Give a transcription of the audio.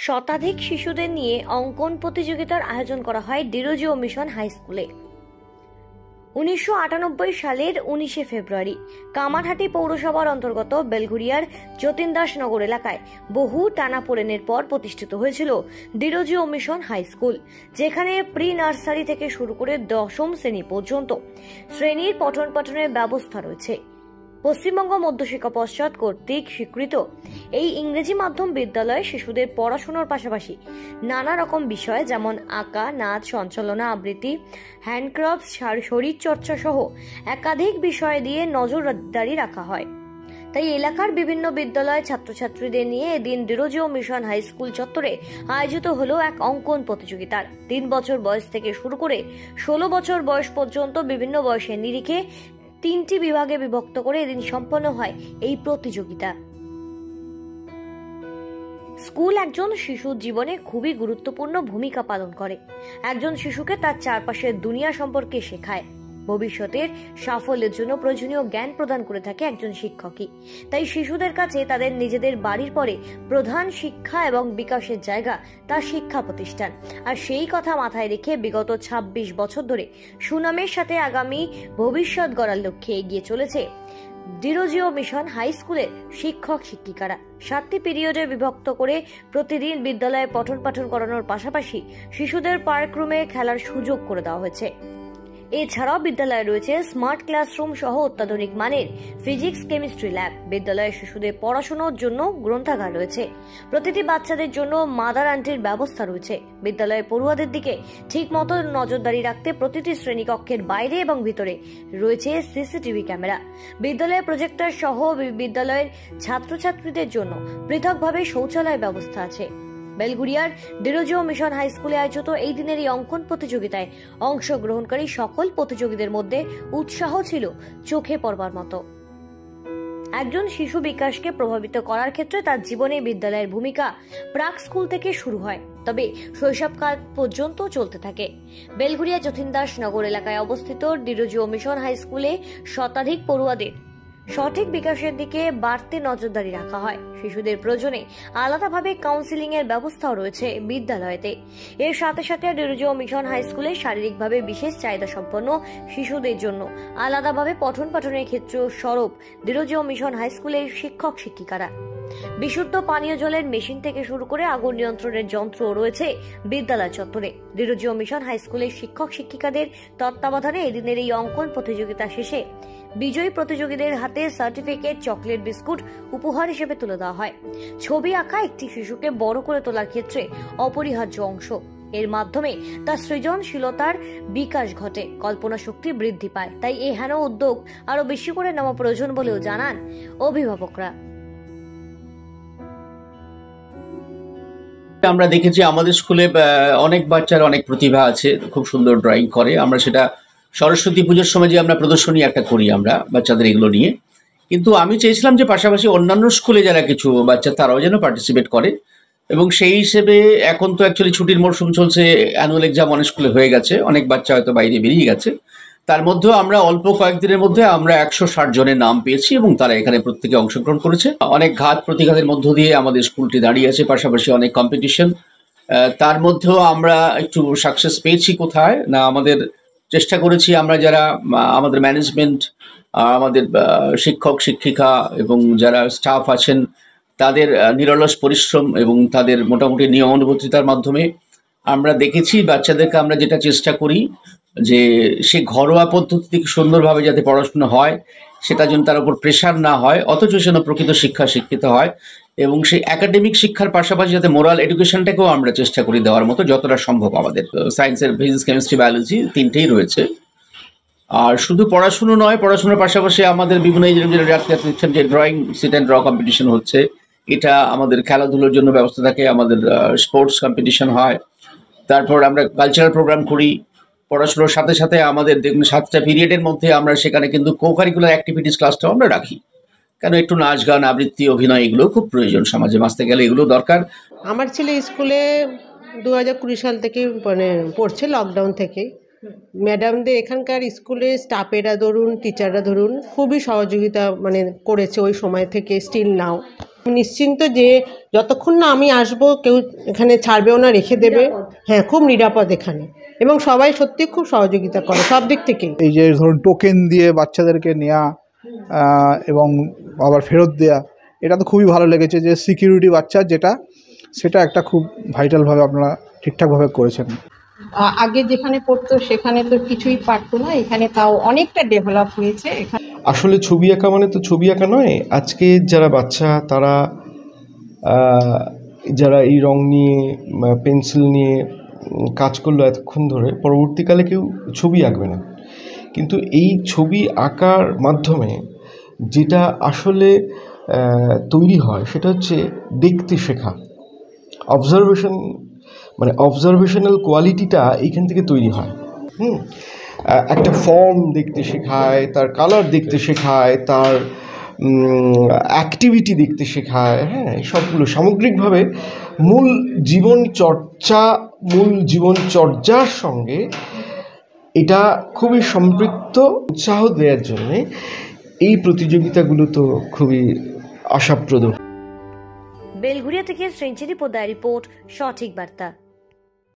শতাধিক শিশুদের নিয়ে অঙ্কন প্রতিযোগিতার আয়োজন করা হয় ডিরোজিও মিশন হাই স্কুলে। 1998 সালের 19 ফেব্রুয়ারি কামারহাটি পৌরসভার অন্তর্গত বেলঘুরিয়ার যতীন্দাসনগর এলাকায় বহু টানাপোড়েনের পর প্রতিষ্ঠিত হয়েছিল ডিরোজিও মিশন হাই স্কুল, যেখানে প্রি নার্সারি থেকে শুরু করে 10ম শ্রেণী পর্যন্ত শ্রেণীর পঠন পাঠনের ব্যবস্থা রয়েছে। পশ্চিমবঙ্গ মধ্যশিক্ষা পর্ষদ কর্তৃক স্বীকৃত এই ইংরেজি মাধ্যম বিদ্যালয়ে শিশুদের পড়াশোনার পাশাপাশি নানা রকম বিষয় যেমন আঁকা, নাচ, সঞ্চালনা, আবৃত্তি, হ্যান্ডক্রাফট, শরীরচর্চা সহ একাধিক বিষয় দিয়ে নজরদারি রাখা হয়। তাই এলাকার বিভিন্ন বিদ্যালয়ের ছাত্রছাত্রীদের নিয়ে এদিন ডিরোজিও মিশন হাই স্কুল চত্বরে আয়োজিত হলো এক অঙ্কন প্রতিযোগিতার। 3 বছর বয়স থেকে শুরু করে 16 বছর বয়স পর্যন্ত বিভিন্ন বয়সের নিরিখে 3টি বিভাগে বিভক্ত করে এদিন সম্পন্ন হয় এই প্রতিযোগিতা। স্কুল একজন শিশুর জীবনে খুবই গুরুত্বপূর্ণ ভূমিকা পালন করে। একজন শিশুকে তার চারপাশের দুনিয়া সম্পর্কে শেখায়। ভবিষ্যতের সাফল্যের জন্য প্রয়োজনীয় জ্ঞান প্রদান করে থাকে একজন শিক্ষকই। তাই শিশুদের কাছে তাদের নিজেদের বাড়ির পরে প্রধান শিক্ষা এবং বিকাশের জায়গা তার শিক্ষা প্রতিষ্ঠান। আর সেই কথা মাথায় রেখে বিগত 26 বছর ধরে সুনামের সাথে আগামী ভবিষ্যৎ গড়ার লক্ষ্যে এগিয়ে চলেছে ডিরোজিও মিশন হাই স্কুলের শিক্ষক শিক্ষিকারা। 7টি পিরিয়ডে বিভক্ত করে প্রতিদিন বিদ্যালয়ে পঠন পাঠন করানোর পাশাপাশি শিশুদের পার্ক রুমে খেলার সুযোগ করে দেওয়া হয়েছে। এছাড়াও বিদ্যালয়ে রয়েছে স্মার্ট ক্লাসরুম সহ অত্যাধুনিক মানের ফিজিক্স, কেমিস্ট্রি ল্যাব। বিদ্যালয়ে শিশুদের পড়াশোনার জন্য গ্রন্থাগার রয়েছে। প্রতিটি বাচ্চাদের জন্য মাদার আন্টির ব্যবস্থা রয়েছে। বিদ্যালয়ে পড়ুয়াদের দিকে ঠিক মতো নজরদারি রাখতে প্রতিটি শ্রেণীকক্ষের বাইরে এবং ভিতরে রয়েছে সিসিটিভি ক্যামেরা। বিদ্যালয়ে প্রজেক্টর সহ বিদ্যালয়ের ছাত্রছাত্রীদের জন্য পৃথকভাবে শৌচালয় ব্যবস্থা আছে। বেলঘুরিয়ার ডিরোজিও মিশন হাই স্কুলে আয়োজিত এই দিনের এই অঙ্কন প্রতিযোগিতায় অংশগ্রহণকারী সকল প্রতিযোগীদের মধ্যে উৎসাহ ছিল চোখে পড়বার মতো। একজন শিশু বিকাশকে প্রভাবিত করার ক্ষেত্রে তার জীবনে বিদ্যালয়ের ভূমিকা প্রাক স্কুল থেকে শুরু হয়, তবে শৈশবকাল পর্যন্ত চলতে থাকে। বেলঘুরিয়া যতীন্দাসনগর এলাকায় অবস্থিত ডিরোজিও মিশন হাই স্কুলে শতাধিক পড়ুয়াদের সঠিক বিকাশের দিকে বাড়তি নজরদারি রাখা হয়। শিশুদের প্রয়োজনে আলাদাভাবে কাউন্সিলিং এর ব্যবস্থাও রয়েছে বিদ্যালয়তে। এর সাথে সাথে ডিরোজিও মিশন হাই স্কুলে শারীরিকভাবে বিশেষ চাহিদা সম্পন্ন শিশুদের জন্য আলাদাভাবে পঠন পাঠনের ক্ষেত্র স্বরূপ ডিরোজিও মিশন হাই স্কুলের শিক্ষক শিক্ষিকারা। বিশুদ্ধ পানীয় জলের মেশিন থেকে শুরু করে আগুন নিয়ন্ত্রণের যন্ত্র রয়েছে বিদ্যালয় চত্বরে। ডিরোজিও মিশন হাই স্কুলের শিক্ষক শিক্ষিকাদের তত্ত্বাবধানে এদিনের এই অঙ্কন প্রতিযোগিতা শেষে বিজয়ী প্রতিযোগীদের হাতে সার্টিফিকেট, চকলেট, বিস্কুট উপহার হিসেবে তুলে দেওয়া হয়। ছবি আঁকা একটি শিশুকে বড় করে তোলার ক্ষেত্রে অপরিহার্য অংশ। এর মাধ্যমে তার সৃজনশীলতার বিকাশ ঘটে, কল্পনা শক্তি বৃদ্ধি পায়। তাই এই হেন উদ্যোগ আরো বেশি করে নেওয়া প্রয়োজন বলেও জানান অভিভাবকরা। আমরা দেখেছি আমাদের স্কুলে অনেক বাচ্চার অনেক প্রতিভা আছে, খুব সুন্দর ড্রয়িং করে। আমরা সেটা সরস্বতী পুজোর সময় যে আমরা প্রদর্শনী একটা করি আমরা বাচ্চাদের এগুলো নিয়ে, কিন্তু আমি চেয়েছিলাম যে পাশাপাশি অন্যান্য স্কুলে যারা কিছু বাচ্চা তারাও যেন পার্টিসিপেট করে। এবং সেই হিসেবে এখন তো অ্যাকচুয়ালি ছুটির মরশুম চলছে, অ্যানুয়াল এক্সাম অনেক স্কুলে হয়ে গেছে, অনেক বাচ্চা হয়তো বাইরে বেরিয়ে গেছে। তার মধ্যেও আমরা অল্প কয়েকদিনের মধ্যে আমরা 160 জনের নাম পেয়েছি এবং তারা এখানে প্রত্যেকে অংশগ্রহণ করেছে। অনেক ঘাত প্রতিঘাতের মধ্য দিয়ে আমাদের স্কুলটি দাঁড়িয়ে আছে, পাশাপাশি অনেক কম্পিটিশন। তার মধ্যেও আমরা একটু সাকসেস পেয়েছি কোথায় না, আমাদের চেষ্টা করেছি আমরা যারা আমাদের ম্যানেজমেন্ট, আমাদের শিক্ষক শিক্ষিকা এবং যারা স্টাফ আছেন তাদের নিরলস পরিশ্রম এবং তাদের মোটামুটি নিয়মানুবর্তিতার মাধ্যমে আমরা দেখেছি বাচ্চাদেরকে আমরা যেটা চেষ্টা করি যে সে ঘরোয়া পদ্ধতি থেকে সুন্দরভাবে যাতে পড়াশোনা হয়, সেটা যেন তার উপর প্রেশার না হয়, অথচ যেন প্রকৃত শিক্ষা শিক্ষিত হয় এবং সেই একাডেমিক শিক্ষার পাশাপাশি যাতে মোরাল এডুকেশনটাকেও আমরা চেষ্টা করি দেওয়ার মতো যতটা সম্ভব। আমাদের সায়েন্সের ফিজিক্স, কেমিস্ট্রি, বায়োলজি 3টেই রয়েছে। আর শুধু পড়াশুনো নয়, পড়াশোনার পাশাপাশি আমাদের বিভিন্ন যে drawing sheet and draw competition হচ্ছে, এটা আমাদের খেলাধুলোর জন্য ব্যবস্থা থাকে, আমাদের স্পোর্টস কম্পিটিশন হয়। তারপর আমরা কালচারাল প্রোগ্রাম করি। পড়াশোনার সাথে সাথে আমাদের দেখুন 7টা পিরিয়ডের মধ্যে আমরা সেখানে কিন্তু কো-কারিকুলার অ্যাক্টিভিটিস ক্লাসটাও আমরা রাখি, কেন একটু নাচ গান, আবৃত্তি, অভিনয় এগুলো খুব প্রয়োজন, সমাজে বাঁচতে গেলে এগুলো দরকার। আমার ছেলে স্কুলে 2020 সাল থেকে পড়ছে, লকডাউন থেকে। ম্যাডামদের এখানকার স্কুলে স্টাফেরা ধরুন, টিচাররা ধরুন খুবই সহযোগিতা করেছে ওই সময় থেকে স্টিল নাও। নিশ্চিন্ত যে যতক্ষণ না আমি আসবো কেউ এখানে ছাড়বেও না, রেখে দেবে। হ্যাঁ, খুব নিরাপদ এখানে, এবং সবাই সত্যি খুব সহযোগিতা করে সব দিক থেকেই। এই যে ধরুন টোকেন দিয়ে বাচ্চাদেরকে নেওয়া এবং আবার ফেরত দেওয়া, এটা তো খুবই ভালো লেগেছে যে সিকিউরিটি বাচ্চা যেটা, সেটা একটা খুব ভাইটালভাবে আপনারা ঠিকঠাকভাবে করেছেন। আগে যেখানে পড়তো সেখানে তো কিছুই পারতো না, এখানে তাও অনেকটা ডেভেলপ হয়েছে। আসলে ছবি আঁকা মানে তো ছবি আঁকা নয়। আজকে যারা বাচ্চা তারা যারা এই রং নিয়ে পেন্সিল নিয়ে কাজ করলো এতক্ষণ ধরে, পরবর্তীকালে কেউ ছবি আঁকবে না। কিন্তু এই ছবি আঁকার মাধ্যমে যেটা আসলে তৈরি হয় সেটা হচ্ছে দেখতে শেখা, অবজারভেশন, মানে অবজারভেশনাল কোয়ালিটিটা এইখান থেকে তৈরি হয়। একটা ফর্ম দেখতে শেখায়, তার কালার দেখতে শেখায়, তার অ্যাক্টিভিটি দেখতে শেখায়। হ্যাঁ, সবগুলো সামগ্রিকভাবে মূল জীবনচর্যার সঙ্গে এটা খুবই সম্পৃক্ত। উৎসাহ দেওয়ার জন্যে এই প্রতিযোগিতাগুলো তো খুবই আশাপ্রদ। বেলঘুরিয়া থেকে শ্রেঞ্চেরি পোদ্দার রিপোর্ট, সঠিক বার্তা।